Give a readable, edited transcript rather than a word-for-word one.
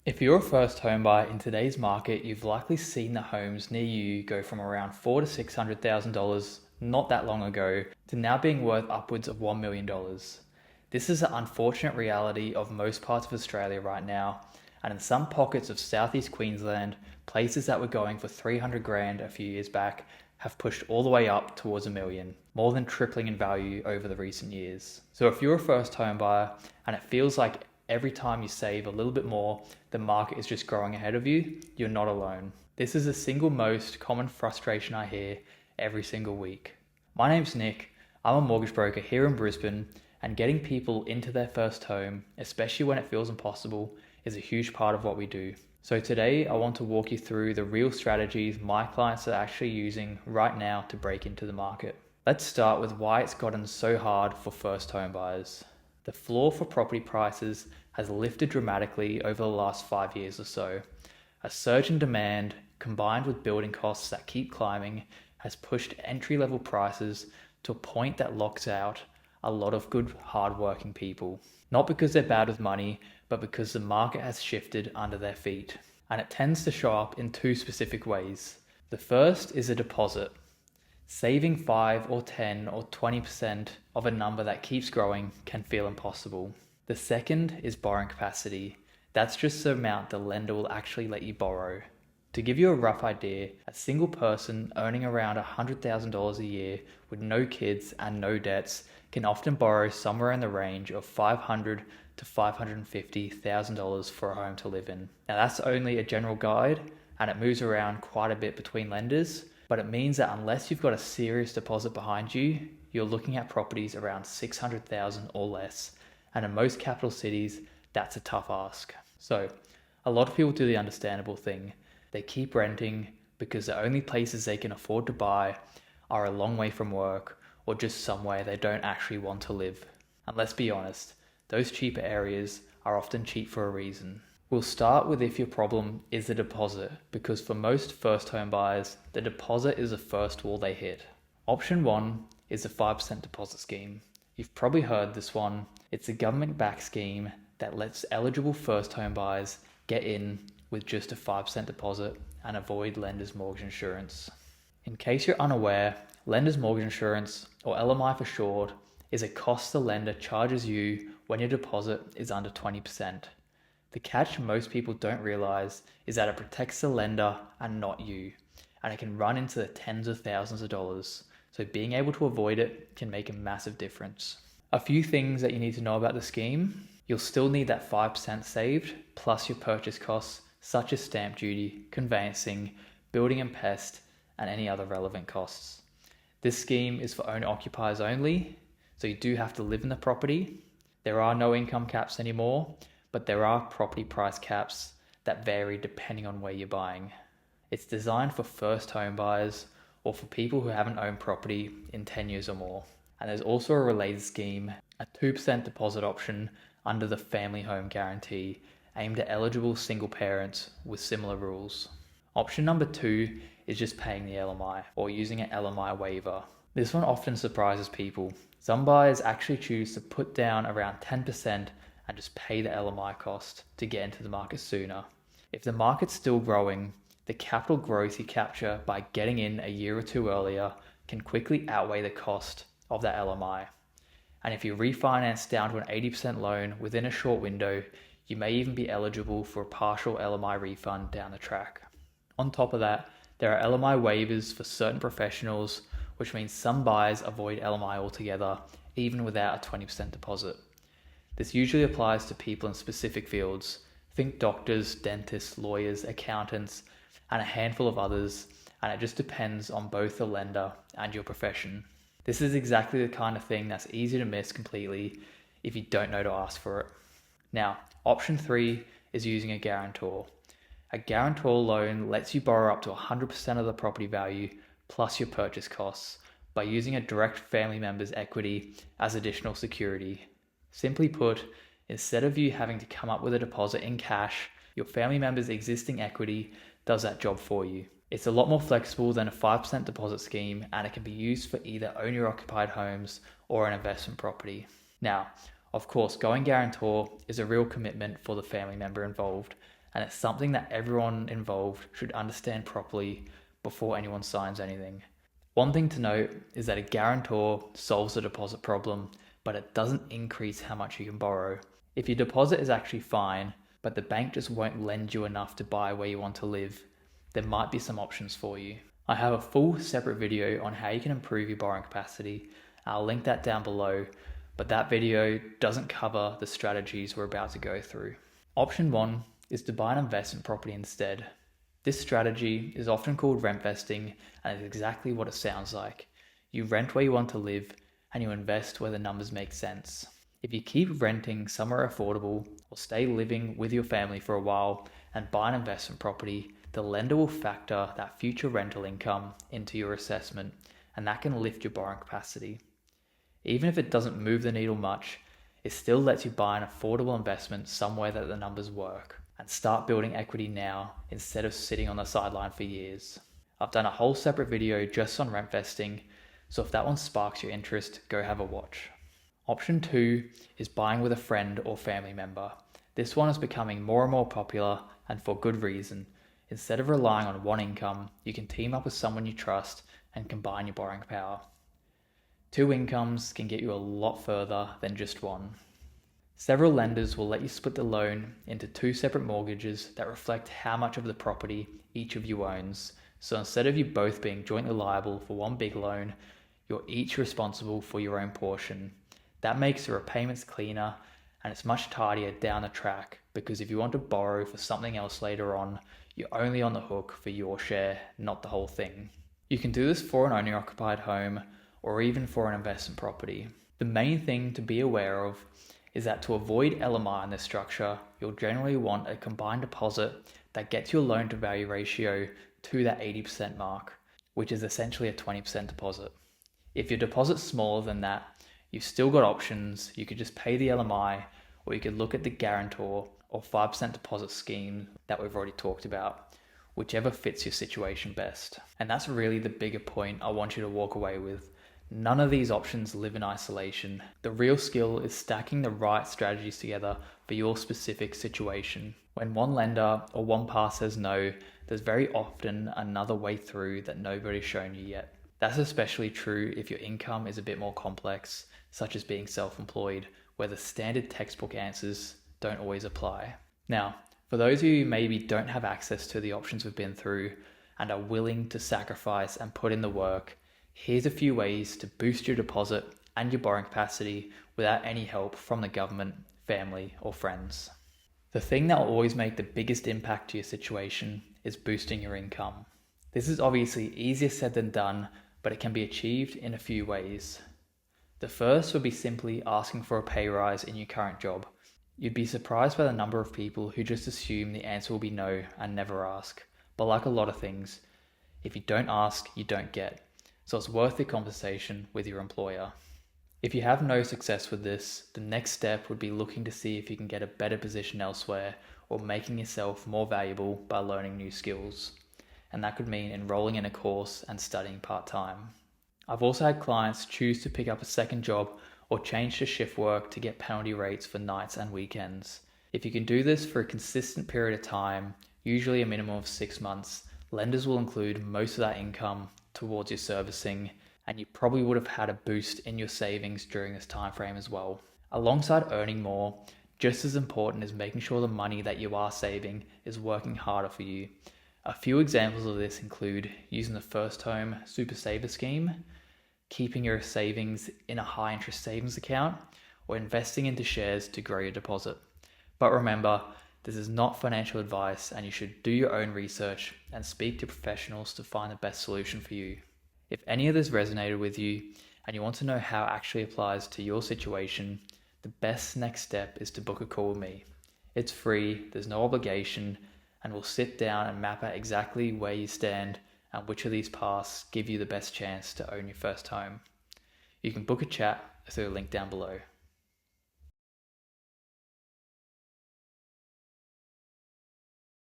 If you're a first home buyer in today's market, you've likely seen the homes near you go from around $400,000 to $600,000 not that long ago to now being worth upwards of $1 million. This is the unfortunate reality of most parts of Australia right now, and in some pockets of southeast Queensland, places that were going for 300 grand a few years back have pushed all the way up towards $1 million, more than tripling in value over the recent years. So if you're a first home buyer and it feels like every time you save a little bit more, the market is just growing ahead of you, you're not alone. This is the single most common frustration I hear every single week. My name's Nick. I'm a mortgage broker here in Brisbane, and getting people into their first home, especially when it feels impossible, is a huge part of what we do. So today I want to walk you through the real strategies my clients are actually using right now to break into the market. Let's start with why it's gotten so hard for first home buyers. The floor for property prices has lifted dramatically over the last 5 years or so. A surge in demand, combined with building costs that keep climbing, has pushed entry-level prices to a point that locks out a lot of good, hard-working people. Not because they're bad with money, but because the market has shifted under their feet. And it tends to show up in two specific ways. The first is a deposit. Saving 5 or 10 or 20% of a number that keeps growing can feel impossible. The second is borrowing capacity. That's just the amount the lender will actually let you borrow. To give you a rough idea, a single person earning around $100,000 a year with no kids and no debts can often borrow somewhere in the range of $500,000 to $550,000 for a home to live in. Now that's only a general guide, and it moves around quite a bit between lenders, but it means that unless you've got a serious deposit behind you, you're looking at properties around $600,000 or less, and in most capital cities, that's a tough ask. So a lot of people do the understandable thing. They keep renting because the only places they can afford to buy are a long way from work or just somewhere they don't actually want to live. And let's be honest, those cheaper areas are often cheap for a reason. We'll start with if your problem is the deposit, because for most first home buyers, the deposit is the first wall they hit. Option 1 is the 5% deposit scheme. You've probably heard this one. It's a government-backed scheme that lets eligible first home buyers get in with just a 5% deposit and avoid lender's mortgage insurance. In case you're unaware, lender's mortgage insurance, or LMI for short, is a cost the lender charges you when your deposit is under 20%. The catch most people don't realize is that it protects the lender and not you, and it can run into the tens of thousands of dollars, so being able to avoid it can make a massive difference. A few things that you need to know about the scheme: you'll still need that 5% saved, plus your purchase costs such as stamp duty, conveyancing, building and pest, and any other relevant costs. This scheme is for owner-occupiers only, so you do have to live in the property. There are no income caps anymore, but there are property price caps that vary depending on where you're buying. It's designed for first home buyers or for people who haven't owned property in 10 years or more. And there's also a related scheme, a 2% deposit option under the family home guarantee, aimed at eligible single parents with similar rules. Option number 2 is just paying the LMI or using an LMI waiver. This one often surprises people. Some buyers actually choose to put down around 10% and just pay the LMI cost to get into the market sooner. If the market's still growing, the capital growth you capture by getting in a year or two earlier can quickly outweigh the cost of that LMI. And if you refinance down to an 80% loan within a short window, you may even be eligible for a partial LMI refund down the track. On top of that, there are LMI waivers for certain professionals, which means some buyers avoid LMI altogether, even without a 20% deposit. This usually applies to people in specific fields. Think doctors, dentists, lawyers, accountants, and a handful of others, and it just depends on both the lender and your profession. This is exactly the kind of thing that's easy to miss completely if you don't know to ask for it. Now, option 3 is using a guarantor. A guarantor loan lets you borrow up to 100% of the property value plus your purchase costs by using a direct family member's equity as additional security. Simply put, instead of you having to come up with a deposit in cash, your family member's existing equity does that job for you. It's a lot more flexible than a 5% deposit scheme, and it can be used for either owner-occupied homes or an investment property. Now, of course, going guarantor is a real commitment for the family member involved, and it's something that everyone involved should understand properly before anyone signs anything. One thing to note is that a guarantor solves the deposit problem, but it doesn't increase how much you can borrow. If your deposit is actually fine, but the bank just won't lend you enough to buy where you want to live, there might be some options for you. I have a full separate video on how you can improve your borrowing capacity. I'll link that down below, but that video doesn't cover the strategies we're about to go through. Option 1 is to buy an investment property instead. This strategy is often called rentvesting, and is exactly what it sounds like. You rent where you want to live, and you invest where the numbers make sense. If you keep renting somewhere affordable, or stay living with your family for a while and buy an investment property, the lender will factor that future rental income into your assessment, and that can lift your borrowing capacity. Even if it doesn't move the needle much, it still lets you buy an affordable investment somewhere that the numbers work, and start building equity now instead of sitting on the sideline for years. I've done a whole separate video just on rentvesting, so if that one sparks your interest, go have a watch. Option 2 is buying with a friend or family member. This one is becoming more and more popular, and for good reason. Instead of relying on one income, you can team up with someone you trust and combine your borrowing power. 2 incomes can get you a lot further than just one. Several lenders will let you split the loan into 2 separate mortgages that reflect how much of the property each of you owns. So instead of you both being jointly liable for one big loan, you're each responsible for your own portion. That makes the repayments cleaner, and it's much tidier down the track, because if you want to borrow for something else later on, you're only on the hook for your share, not the whole thing. You can do this for an owner-occupied home or even for an investment property. The main thing to be aware of is that to avoid LMI in this structure, you'll generally want a combined deposit that gets your loan to value ratio to that 80% mark, which is essentially a 20% deposit. If your deposit's smaller than that, you've still got options. You could just pay the LMI, or you could look at the guarantor or 5% deposit scheme that we've already talked about, whichever fits your situation best. And that's really the bigger point I want you to walk away with. None of these options live in isolation. The real skill is stacking the right strategies together for your specific situation. When one lender or one path says no, there's very often another way through that nobody's shown you yet. That's especially true if your income is a bit more complex, such as being self-employed, where the standard textbook answers don't always apply. Now, for those of you who maybe don't have access to the options we've been through and are willing to sacrifice and put in the work, here's a few ways to boost your deposit and your borrowing capacity without any help from the government, family, or friends. The thing that will always make the biggest impact to your situation is boosting your income. This is obviously easier said than done, but it can be achieved in a few ways. The first would be simply asking for a pay rise in your current job. You'd be surprised by the number of people who just assume the answer will be no and never ask. But like a lot of things, if you don't ask, you don't get. So it's worth the conversation with your employer. If you have no success with this, the next step would be looking to see if you can get a better position elsewhere or making yourself more valuable by learning new skills. And that could mean enrolling in a course and studying part-time. I've also had clients choose to pick up a second job or change to shift work to get penalty rates for nights and weekends. If you can do this for a consistent period of time, usually a minimum of 6 months, lenders will include most of that income towards your servicing, and you probably would have had a boost in your savings during this time frame as well. Alongside earning more, just as important is making sure the money that you are saving is working harder for you. A few examples of this include using the First Home Super Saver Scheme, keeping your savings in a high interest savings account, or investing into shares to grow your deposit. But remember, this is not financial advice, and you should do your own research and speak to professionals to find the best solution for you. If any of this resonated with you and you want to know how it actually applies to your situation, the best next step is to book a call with me. It's free, there's no obligation, and we'll sit down and map out exactly where you stand and which of these paths give you the best chance to own your first home. You can book a chat through the link down below.